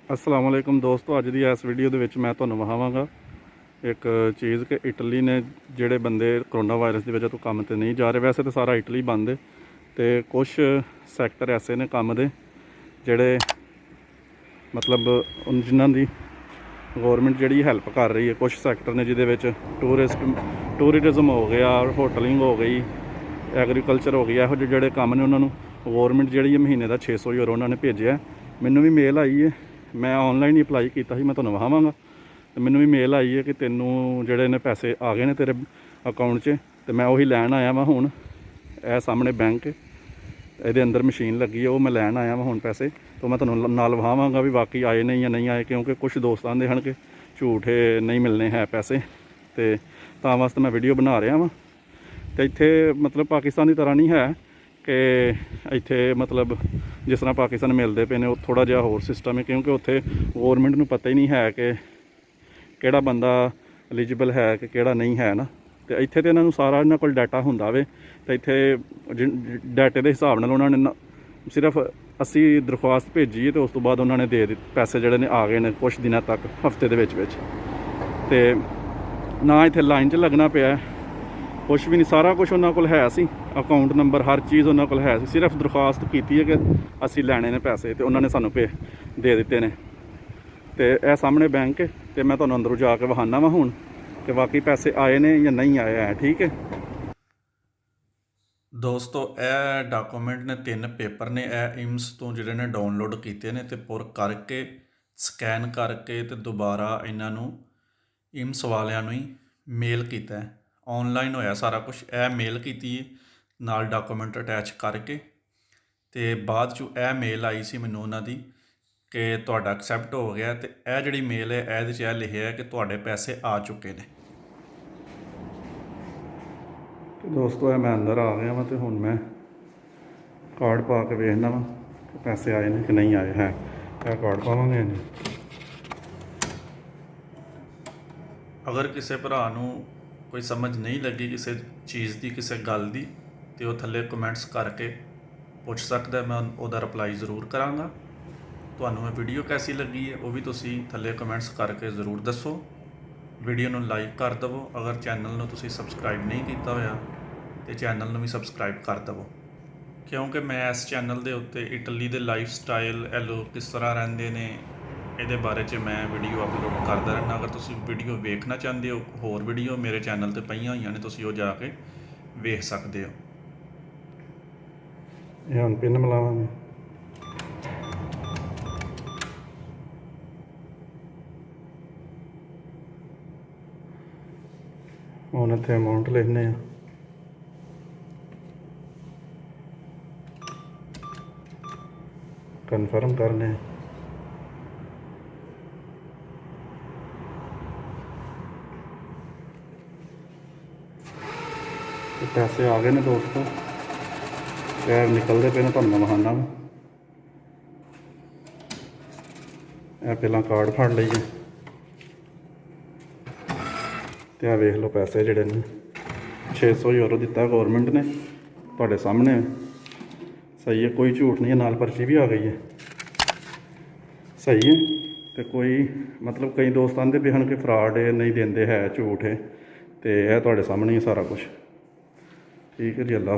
अस्सलाम वालेकुम दोस्तों, अज की इस वीडियो के मैं तुहानूं विखावांगा एक चीज़ कि इटली ने जिहड़े बंदे करोना वायरस की वजह तो काम तो नहीं जा रहे। वैसे तो सारा इटली बंद है, तो कुछ सैक्टर ऐसे ने काम दे जिहड़े मतलब जिन्हां दी गौरमेंट जिहड़ी हैल्प कर रही है। कुछ सैक्टर ने जिहदे विच टूरिज्म हो गया, होटलिंग हो गई, एग्रीकल्चर हो गई, इहो जिहड़े काम ने उन्होंने गौरमेंट जिहड़ी महीने का 600 यूरो उन्होंने भेजिया। मैनू भी मेल आई है, मैं ऑनलाइन ही अप्लाई किया, मैं तुहानूं विखावांगा। तो मैनू भी मेल आई है कि तेनों जिहड़े ने पैसे आ गए ने तेरे अकाउंट 'च, तो मैं उही लैन आया वां हुण। ए सामने बैंक ये अंदर मशीन लगी है, वो मैं लैन आया वां हुण पैसे। तो मैं तुहानूं नाल विखावांगा भी वाकई आए नहीं या नहीं आए, क्योंकि कुछ दोस्त आंदे हन कि झूठे नहीं मिलने है पैसे, तो तां वास्ते मैं वीडियो बना रहा वां। तो इत्थे मतलब पाकिस्तान की तरह नहीं है कि इत्थे मतलब जिस तरह पाकिस्तान मिलते पे ने, थोड़ा जिहा होर सिस्टम है, क्योंकि उत्थे गौरमेंट नूं पता ही नहीं है कि किहड़ा बंदा एलिजिबल है कि किहड़ा नहीं है ना। तो इत्थे तो इन्हों सारा इन्हों कोल डाटा हुंदा वे, तो इत्थे डाटे के हिसाब नाल उन्होंने सिर्फ 80 दरख्वास्त भेजी है, तो उस तो बाद उन्होंने दे पैसे जिहड़े ने आ गए ने कुछ दिनों तक, हफ्ते दे विच। ते ना इत्थे लाइन च लगना पिया, कुछ भी नहीं, सारा कुछ उन्होंने कोल है सी, अकाउंट नंबर हर चीज़ उन्होंने कोल है सी। सिर्फ दरख्वास्त की है कि असी लैने ने पैसे, तो उन्होंने सानू दे दिते ने। तो यह सामने बैंक है, तो मैं तुहानूं अंदरों जाके विखाना वा हुण कि वाकई पैसे आए ने या नहीं आए है। ठीक है दोस्तों, यह डॉकूमेंट ने 3 पेपर ने इम्स तो जिहड़े ने डाउनलोड किए ने, तो पुर करके ਸਕੈਨ करके तो दोबारा इन्हों इम्स वालियां ही मेल किया। ऑनलाइन होया सारा कुछ, मेल की नाल डॉकूमेंट अटैच करके, तो बाद चों मेल आई सी मैनूं उन्हां दी कि तुहाडा एक्सैप्ट हो गया। तो यह जिहड़ी मेल है इहदे च लिखिआ है कि तुहाडे पैसे आ चुके ने। दोस्तों मैं अंदर आ गया वहाँ, तो हुण मैं कार्ड पा के वेखना वा कि पैसे आए ने कि नहीं आए हैं। यह कार्ड पावांगे नहीं। अगर किसी भरा नूं कोई समझ नहीं लगी किसी चीज़ की, किसी गल की, तो वह थल्ले कमेंट्स करके पुछ सकता, मैं उसका रिप्लाई ज़रूर कराँगा। तुहानूं ये वीडियो कैसी लगी है वह भी तुसीं थल्ले कमेंट्स करके ज़रूर दसो। वीडियो नूं लाइक कर दवो। अगर चैनल नूं तुसीं सबसक्राइब नहीं किया होया तो चैनल नूं भी सबसक्राइब कर दवो, क्योंकि मैं इस चैनल के उत्ते इटली के लाइफ स्टाइल लोग किस तरह रहिंदे ने ये बारे च मैं वीडियो अपलोड करता रहना। अगर तुसीं वीडियो वेखना चाहते हो, होर वीडियो मेरे चैनल पर पईयां होईयां ने, तुसीं वो जाके वेख सकते हो। ये हुण पिन मिलावांगे। हुण इत्थे अमाउंट लिखने कन्फर्म करने। तो पैसे आ गए ने दोस्तों, पैर निकलते पे ने, तुहानूं विखाना। यह पहला कार्ड फड़ लीए, तो यह वेख लो पैसे जिहड़े ने 600 यूरो दिता गौरमेंट ने, तुहाडे सामने सही है, कोई झूठ नहीं है, नाल पर्ची भी आ गई है, सही है। तो कोई मतलब कई दोस्त आते भी हैं कि फ्रॉड है, नहीं देंदे है, झूठ है, तो यह तुहाडे सामने ही सारा कुछ। ठीक है जी, अल्लाह।